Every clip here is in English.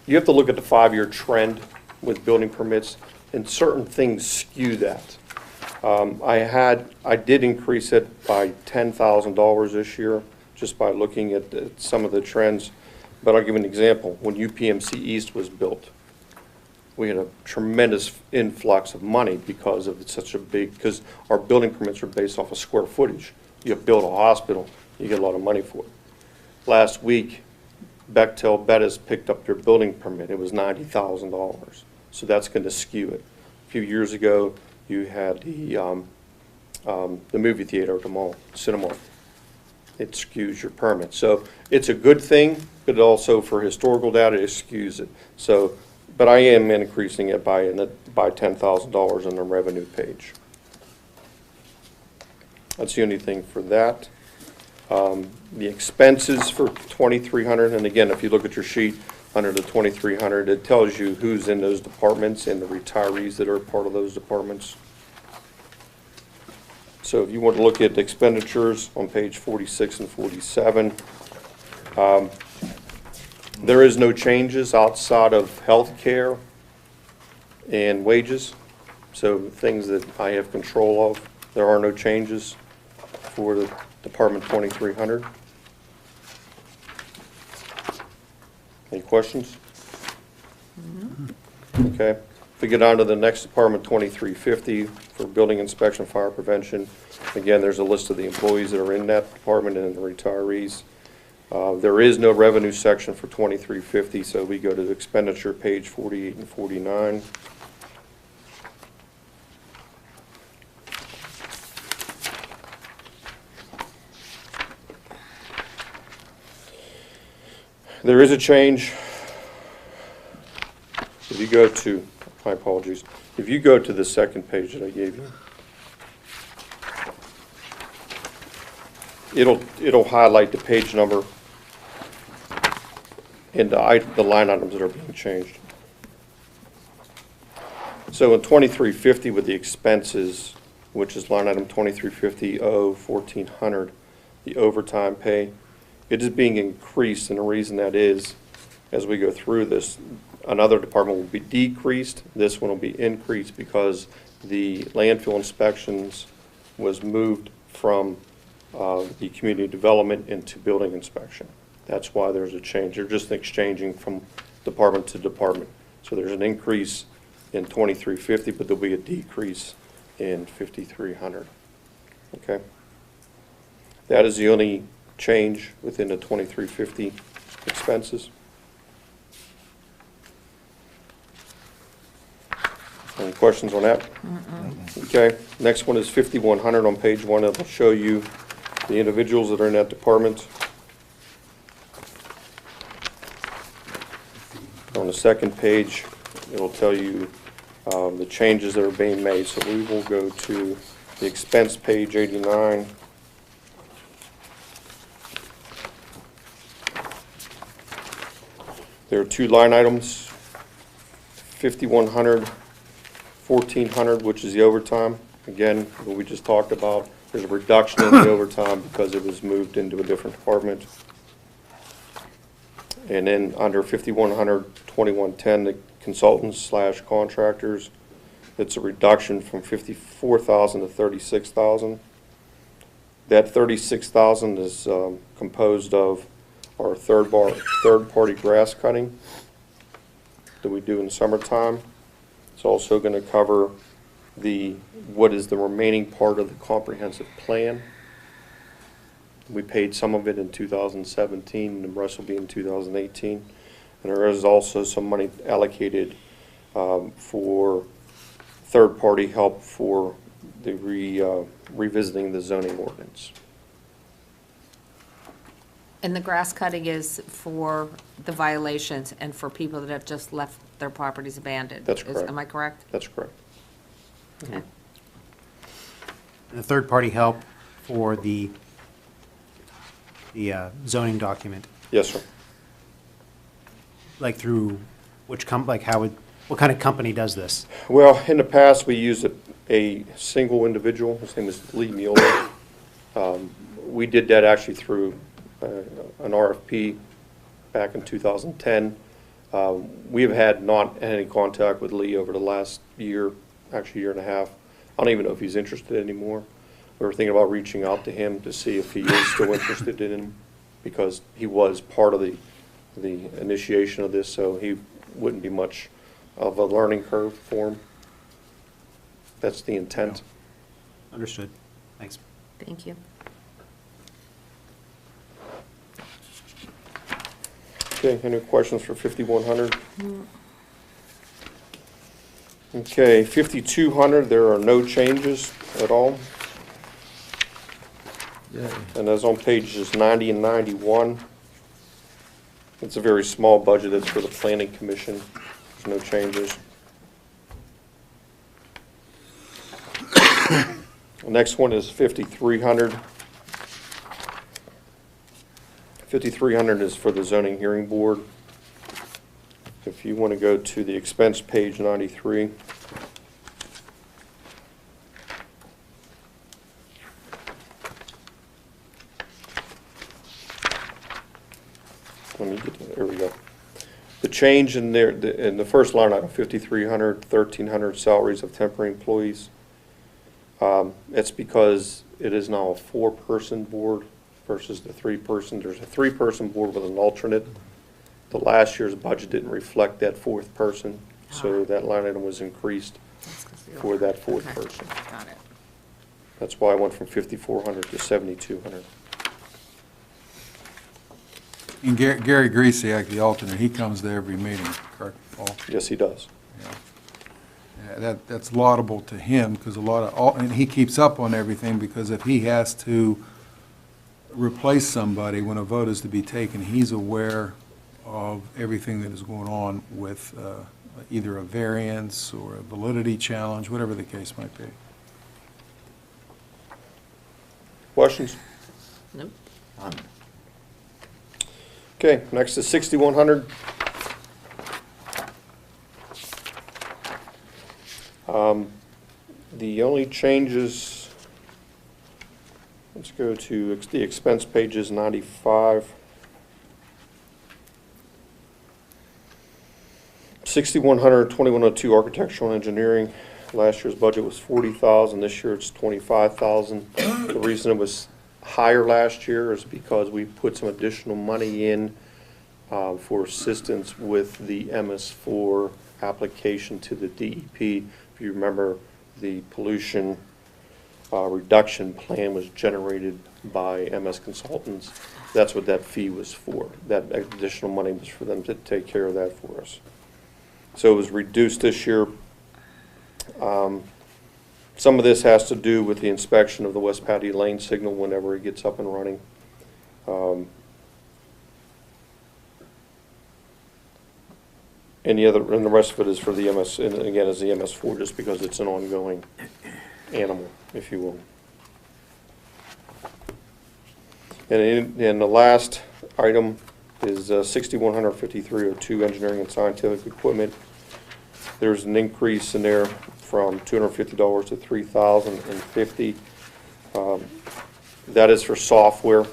you have to look at the 5-year trend with building permits, and certain things skew that. I did increase it by $10,000 this year, just by looking at some of the trends. But I'll give an example. When UPMC East was built, we had a tremendous influx of money because of such a big, because our building permits are based off of square footage. You build a hospital, you get a lot of money for it. Last week, Bechtel Bettis picked up their building permit. It was $90,000. So that's going to skew it. A few years ago, you had the movie theater at the mall, Cinema. It skews your permit. So it's a good thing, but also for historical data, it skews it. So, but I am increasing it by $10,000 on the revenue page. That's the only thing for that. The expenses for 2,300, and again, if you look at your sheet under the 2,300, it tells you who's in those departments and the retirees that are part of those departments. So if you want to look at expenditures on page 46 and 47, there is no changes outside of health care and wages. So things that I have control of, there are no changes for the Department 2,300. Any questions? Okay. If we get on to the next department, 2,350, for building inspection, fire prevention, again, there's a list of the employees that are in that department and the retirees. There is no revenue section for 2,350, so we go to the expenditure, page 48 and 49. There is a change. If you go to, my apologies, if you go to the second page that I gave you, it'll highlight the page number and the line items that are being changed. So in 2,350 with the expenses, which is line item 2,350 1,400, the overtime pay, it is being increased, and the reason that is, as we go through this, another department will be decreased, this one will be increased because the landfill inspections was moved from the community development into building inspection. That's why there's a change. They're just exchanging from department to department. So there's an increase in 2,350, but there'll be a decrease in 5,300. Okay? That is the only change within the 2,350 expenses. Any questions on that? Okay. Next one is 5,100 on page 1. It'll show you the individuals that are in that department. On the second page, it'll tell you the changes that are being made. So we will go to the expense page 89. There are two line items, 5,100, 1,400, which is the overtime. Again, what we just talked about, there's a reduction in the overtime because it was moved into a different department. And then under 5,100, 2,110, the consultants slash contractors, it's a reduction from 54,000 to 36,000. That 36,000 is composed of our third-party grass cutting that we do in summertime. It's also going to cover what is the remaining part of the comprehensive plan. We paid some of it in 2017, and the rest will be in 2018. And there is also some money allocated for third-party help for the revisiting the zoning ordinance. And the grass cutting is for the violations and for people that have just left their properties abandoned? That's correct. Am I correct? That's correct. Okay. And the third-party help for the zoning document, Yes, sir. like through which what kind of company does this? Well, in the past, we used a single individual. His name is Lee Mueller. We did that actually through an RFP back in 2010. We have had not any contact with Lee over the last year, actually year and a half. I don't even know if he's interested anymore. We were thinking about reaching out to him to see if he is still interested in him, because he was part of the initiation of this, so he wouldn't be much of a learning curve for him. That's the intent. Understood. Thanks. Thank you. Okay, any questions for 5100? Okay, 5200, there are no changes at all. And that's on pages 90 and 91. It's a very small budget, it's for the planning commission, there's no changes. The next one is 5300. 5300 is for the zoning hearing board. If you want to go to the expense page 93. Let me get to, there we go. The change in there, in the first line item, 5300, 1300 salaries of temporary employees. It's because it is now a 4-person board versus the 3-person. There's a 3-person board with an alternate. The last year's budget didn't reflect that 4th person, so that line item was increased for that 4th Okay. person. Got it. That's why I went from 5,400 to 7,200. And Gary Grisiak, the alternate, he comes to every meeting, correct, Paul? Yes, he does. Yeah, that's laudable to him, because and he keeps up on everything, because if he has to replace somebody when a vote is to be taken, he's aware of everything that is going on with either a variance or a validity challenge, whatever the case might be. Questions? Nope. Okay, next is 6,100. The only changes, let's go to the expense pages 95. 6,100, 2,102 architectural and engineering. Last year's budget was 40,000. This year it's 25,000. The reason it was higher last year is because we put some additional money in for assistance with the MS4 application to the DEP. If you remember, the pollution reduction plan was generated by MS Consultants. That's what that fee was for. That additional money was for them to take care of that for us. So it was reduced this year. Some of this has to do with the inspection of the West Patty Lane signal whenever it gets up and running. And the rest of it is for the MS, and again, is the MS4, just because it's an ongoing animal, if you will. And the last item is 6,100, 5,302 engineering and scientific equipment. There's an increase in there from $250 to $3,050. That is for software.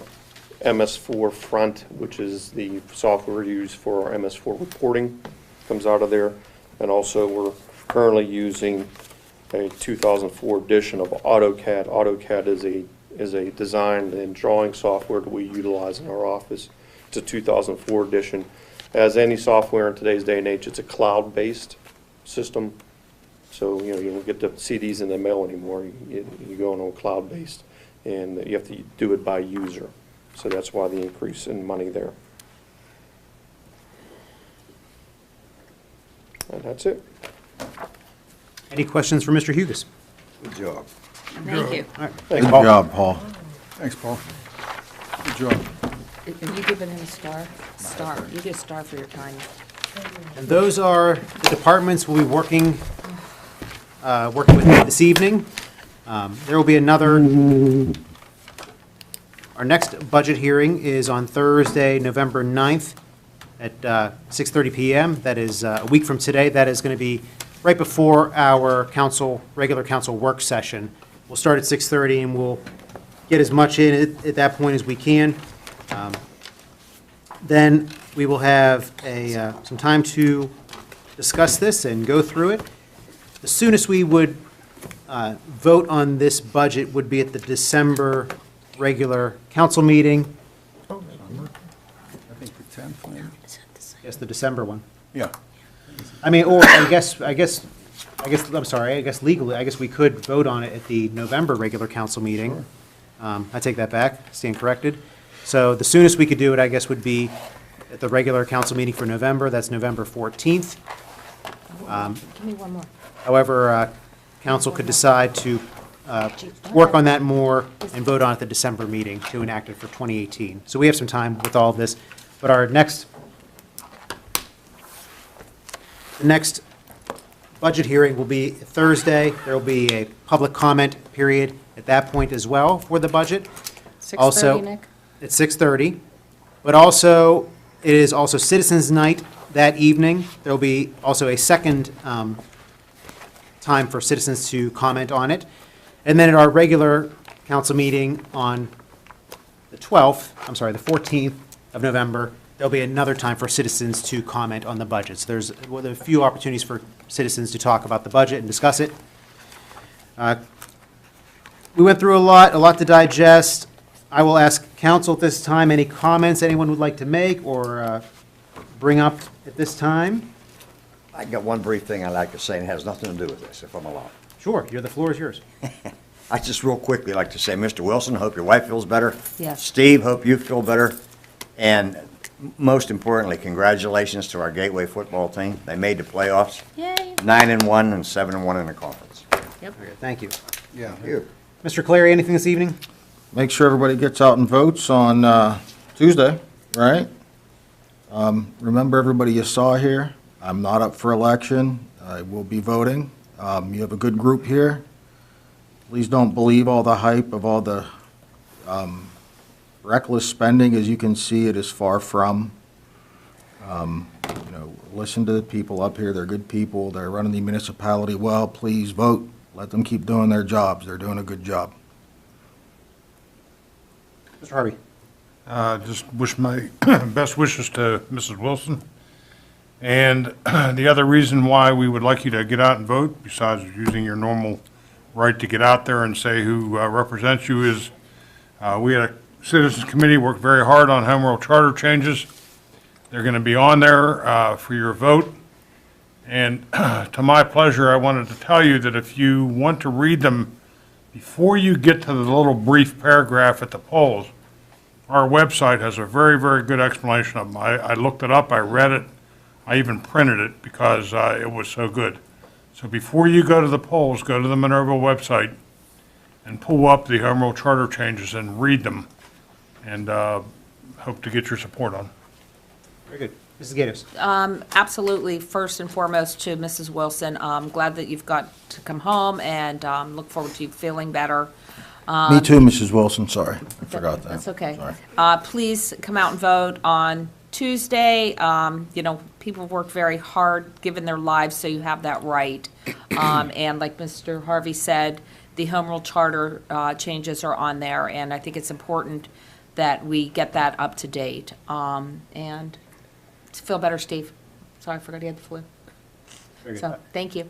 MS4 Front, which is the software used for our MS4 reporting, comes out of there. And also we're currently using a 2004 edition of AutoCAD. AutoCAD is a design and drawing software that we utilize in our office. It's a 2004 edition. As any software in today's day and age, it's a cloud-based system. So, you don't get to see these in the mail anymore. You go on a cloud-based, and you have to do it by user. So that's why the increase in money there. And that's it. Any questions for Mr. Hugus? Good job. Thank you. All right. Good job, Paul. Thanks, Paul. Good job. Are you giving him a star? Star. You get a star for your time. And those are the departments we'll be working with this evening. There will be another, our next budget hearing is on Thursday, November 9th at 6:30 PM. That is a week from today. That is going to be right before our regular council work session. We'll start at 6:30 and we'll get as much in at that point as we can. Then we will have some time to discuss this and go through it. The soonest we would vote on this budget would be at the December regular council meeting. I think the 10th, maybe? Yes, the December one. Yeah. I mean, or I guess, I'm sorry, I guess legally, I guess we could vote on it at the November regular council meeting. I take that back, stand corrected. So the soonest we could do it, I guess, would be at the regular council meeting for November, that's November 14th. Give me one more. However, council could decide to work on that more and vote on it at the December meeting to enact it for 2018. So we have some time with all of this, but our next budget hearing will be Thursday. There will be a public comment period at that point as well for the budget. 6:30, Nick? At 6:30. But also, it is also Citizens Night that evening. There will be also a second time for citizens to comment on it. And then at our regular council meeting on the 14th of November, there'll be another time for citizens to comment on the budget. So there's a few opportunities for citizens to talk about the budget and discuss it. We went through a lot to digest. I will ask council at this time, any comments anyone would like to make or bring up at this time? I got one brief thing I'd like to say, and it has nothing to do with this, if I'm allowed. Sure, the floor is yours. I just real quickly like to say, Mr. Wilson, hope your wife feels better. Yes. Steve, hope you feel better. And most importantly, congratulations to our Gateway football team. They made the playoffs, Yay. 9-1 and 7-1 in the conference. Yep. Thank you. Yeah. You. Mr. Clary, anything this evening? Make sure everybody gets out and votes on Tuesday, right? Remember everybody you saw here? I'm not up for election. I will be voting. You have a good group here. Please don't believe all the hype of all the reckless spending. As you can see, it is far from. Listen to the people up here. They're good people. They're running the municipality well. Please vote. Let them keep doing their jobs. They're doing a good job. Mr. Harvey? Just wish my best wishes to Mrs. Wilson. And the other reason why we would like you to get out and vote, besides using your normal right to get out there and say who represents you, is we had a Citizens Committee work very hard on Home Rule Charter changes. They're going to be on there for your vote. And to my pleasure, I wanted to tell you that if you want to read them before you get to the little brief paragraph at the polls, our website has a very, very good explanation of them. I looked it up, I read it, I even printed it because it was so good. So before you go to the polls, go to the Monroeville website and pull up the Home Rule Charter changes and read them, and hope to get your support on. Very good. Mrs. Gatos? Absolutely. First and foremost to Mrs. Wilson, I'm glad that you've got to come home and look forward to you feeling better. Me too, Mrs. Wilson, sorry. I forgot that. That's okay. Sorry. Please come out and vote on Tuesday. People work very hard, given their lives, so you have that right. And like Mr. Harvey said, the Home Rule Charter changes are on there, and I think it's important that we get that up to date. And feel better, Steve. Sorry, I forgot he had the flu. So, thank you.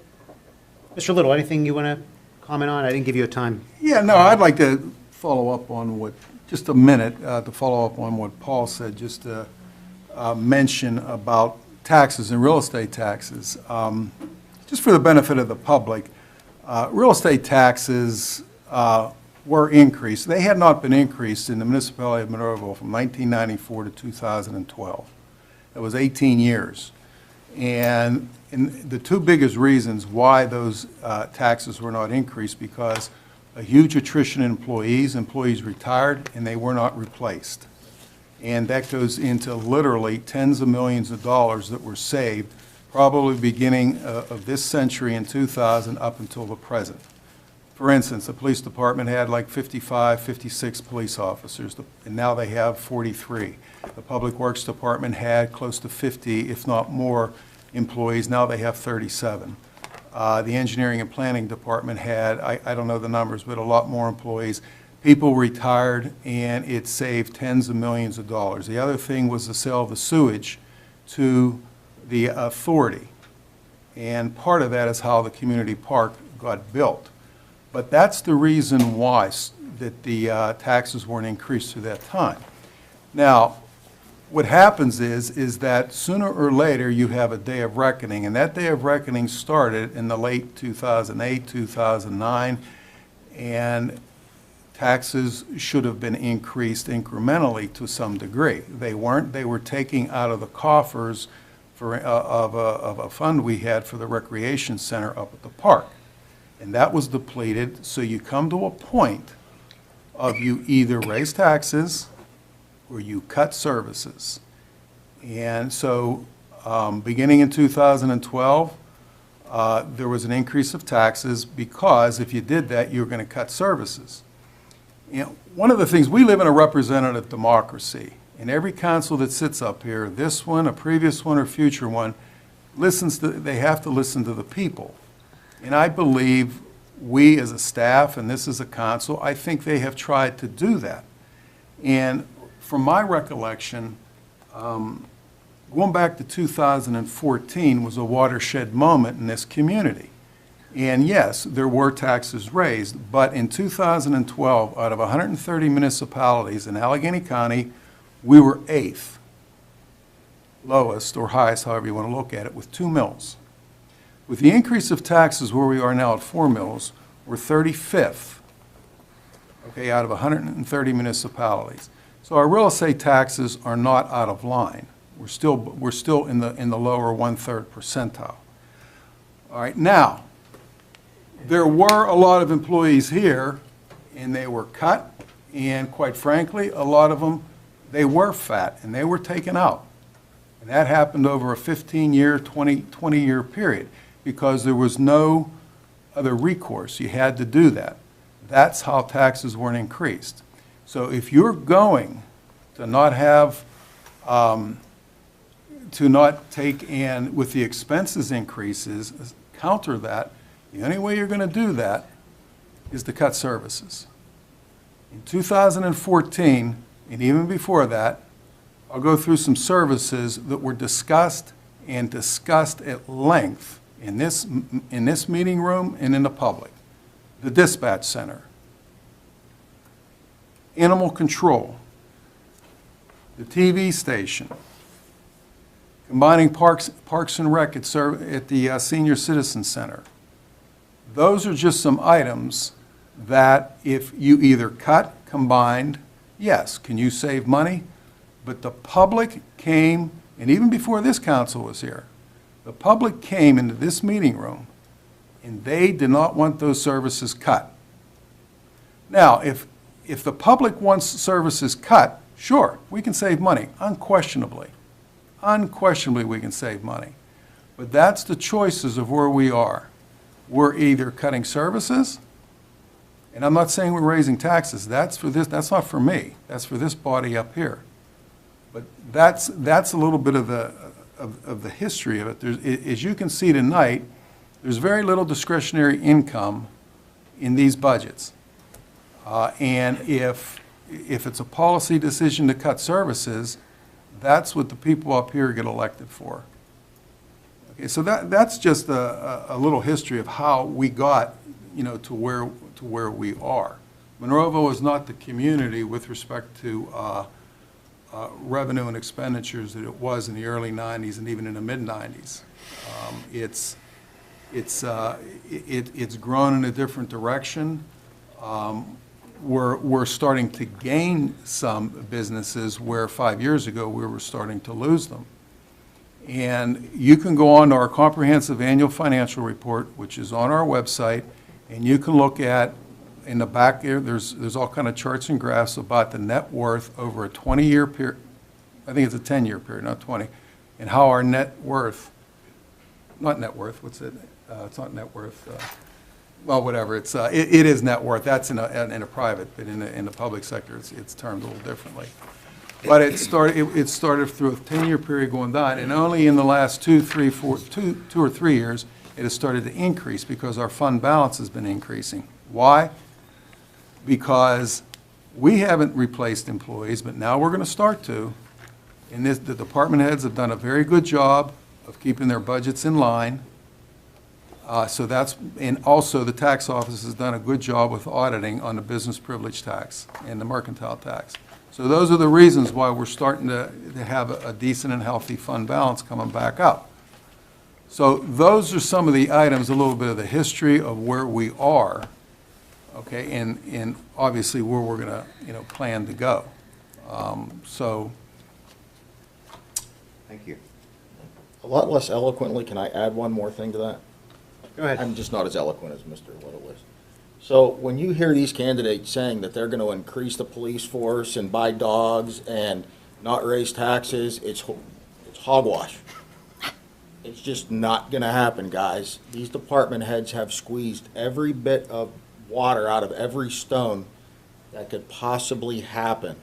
Mr. Little, anything you want to comment on? I didn't give you a time. Yeah, no, I'd like to follow up on just a minute, to follow up on what Paul said, just to mention about taxes and real estate taxes. Just for the benefit of the public, real estate taxes were increased. They had not been increased in the municipality of Monroeville from 1994 to 2012. It was 18 years. And the two biggest reasons why those taxes were not increased, because a huge attrition in employees retired, and they were not replaced. And that goes into literally tens of millions of dollars that were saved, probably beginning of this century in 2000 up until the present. For instance, the police department had like 55, 56 police officers, and now they have 43. The Public Works Department had close to 50, if not more, employees. Now they have 37. The Engineering and Planning Department had, I don't know the numbers, but a lot more employees. People retired, and it saved tens of millions of dollars. The other thing was the sale of the sewage to the authority. And part of that is how the community park got built. But that's the reason why that the taxes weren't increased through that time. Now, what happens is that sooner or later you have a day of reckoning, and that day of reckoning started in the late 2008, 2009, and taxes should have been increased incrementally to some degree. They weren't. They were taking out of the coffers of a fund we had for the recreation center up at the park. And that was depleted, so you come to a point of you either raise taxes or you cut services. And so, beginning in 2012, there was an increase of taxes because if you did that, you were going to cut services. You know, one of the things, we live in a representative democracy, and every council that sits up here, this one, a previous one, or future one, they have to listen to the people. And I believe we as a staff, and this is a council, I think they have tried to do that. And from my recollection, going back to 2014 was a watershed moment in this community. And yes, there were taxes raised, but in 2012, out of 130 municipalities in Allegheny County, we were 8th, lowest or highest, however you want to look at it, with 2 mills. With the increase of taxes where we are now at 4 mills, we're 35th, okay, out of 130 municipalities. So our real estate taxes are not out of line. We're still in the lower 1/3 percentile. All right, now, there were a lot of employees here, and they were cut, and quite frankly, a lot of them, they were fat, and they were taken out. And that happened over a 15-year, 20-year period, because there was no other recourse. You had to do that. That's how taxes weren't increased. So if you're going to not have, to not take in with the expenses increases, counter that, the only way you're going to do that is to cut services. In 2014, and even before that, I'll go through some services that were discussed at length in this meeting room and in the public. The dispatch center, animal control, the TV station, combining Parks and Rec at the Senior Citizen Center. Those are just some items that if you either cut, combined, yes, can you save money? But the public came, and even before this council was here, the public came into this meeting room and they did not want those services cut. Now, if the public wants services cut, sure, we can save money, unquestionably. Unquestionably, we can save money. But that's the choices of where we are. We're either cutting services, and I'm not saying we're raising taxes. That's not for me. That's for this body up here. But that's a little bit of the history of it. As you can see tonight, there's very little discretionary income in these budgets. And if it's a policy decision to cut services, that's what the people up here get elected for. Okay, so that's just a little history of how we got, to where we are. Monroeville is not the community with respect to revenue and expenditures that it was in the early 90s and even in the mid-90s. It's grown in a different direction. We're starting to gain some businesses where 5 years ago we were starting to lose them. And you can go on to our comprehensive annual financial report, which is on our website, and you can look at, in the back there, there's all kind of charts and graphs about the net worth over a 20-year period. I think it's a 10-year period, not 20, and how our net worth, not net worth, what's it? It's not net worth. Well, whatever. It is net worth. That's in a private, but in the public sector, it's termed a little differently. But it started through a 10-year period going down, and only in the last 2 or 3 years, it has started to increase because our fund balance has been increasing. Why? Because we haven't replaced employees, but now we're going to start to. And this, the department heads have done a very good job of keeping their budgets in line. So that's, and also the tax office has done a good job with auditing on the business privilege tax and the mercantile tax. So those are the reasons why we're starting to have a decent and healthy fund balance coming back up. So those are some of the items, a little bit of the history of where we are, okay, and obviously where we're gonna, plan to go. So, Thank you. A lot less eloquently, can I add one more thing to that? Go ahead. I'm just not as eloquent as Mr. Little is. So when you hear these candidates saying that they're going to increase the police force and buy dogs and not raise taxes, it's hogwash. It's just not going to happen, guys. These department heads have squeezed every bit of water out of every stone that could possibly happen.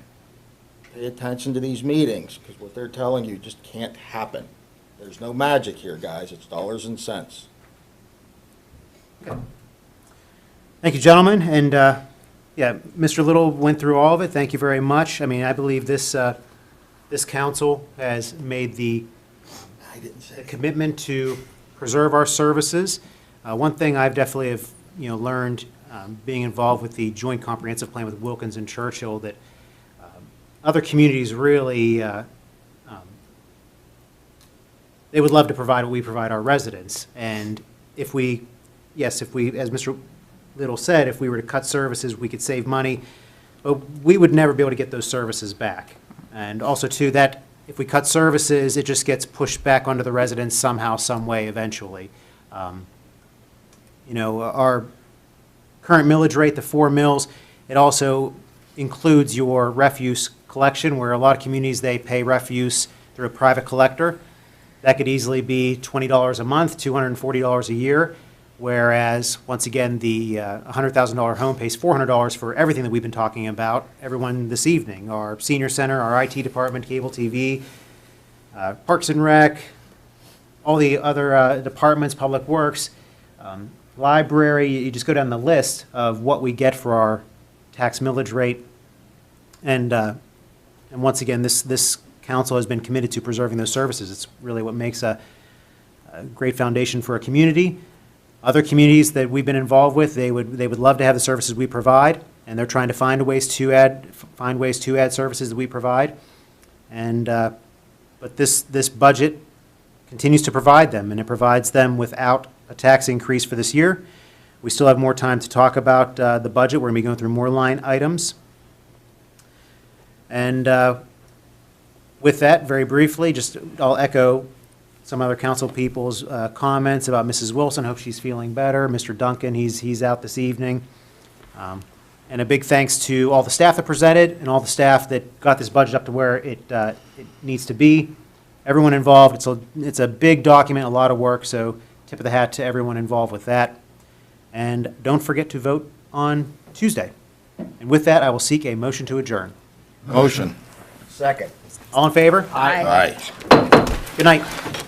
Pay attention to these meetings, because what they're telling you just can't happen. There's no magic here, guys. It's dollars and cents. Thank you, gentlemen, and, yeah, Mr. Little went through all of it, thank you very much. I mean, I believe this council has made the commitment to preserve our services. One thing I've definitely have, learned, being involved with the Joint Comprehensive Plan with Wilkins and Churchill, that other communities really, they would love to provide what we provide our residents, and if we, as Mr. Little said, if we were to cut services, we could save money, but we would never be able to get those services back. And also, too, that if we cut services, it just gets pushed back onto the residents somehow, some way, eventually. Our current millage rate, the 4 mills, it also includes your refuse collection, where a lot of communities, they pay refuse through a private collector. That could easily be $20 a month, $240 a year. Whereas, once again, the $100,000 home pays $400 for everything that we've been talking about, everyone this evening, our senior center, our IT department, cable TV, Parks and Rec, all the other departments, Public Works, library, you just go down the list of what we get for our tax millage rate. And once again, this council has been committed to preserving those services. It's really what makes a great foundation for a community. Other communities that we've been involved with, they would love to have the services we provide, and they're trying to find ways to add services that we provide. And but this budget continues to provide them, and it provides them without a tax increase for this year. We still have more time to talk about the budget. We're going to be going through more line items. And with that, very briefly, I'll echo some other council people's comments about Mrs. Wilson. Hope she's feeling better. Mr. Duncan, he's out this evening. And a big thanks to all the staff that presented and all the staff that got this budget up to where it needs to be. Everyone involved. It's a big document, a lot of work, so tip of the hat to everyone involved with that. And don't forget to vote on Tuesday. And with that, I will seek a motion to adjourn. Motion. Second. All in favor? Aye. Aye. Good night.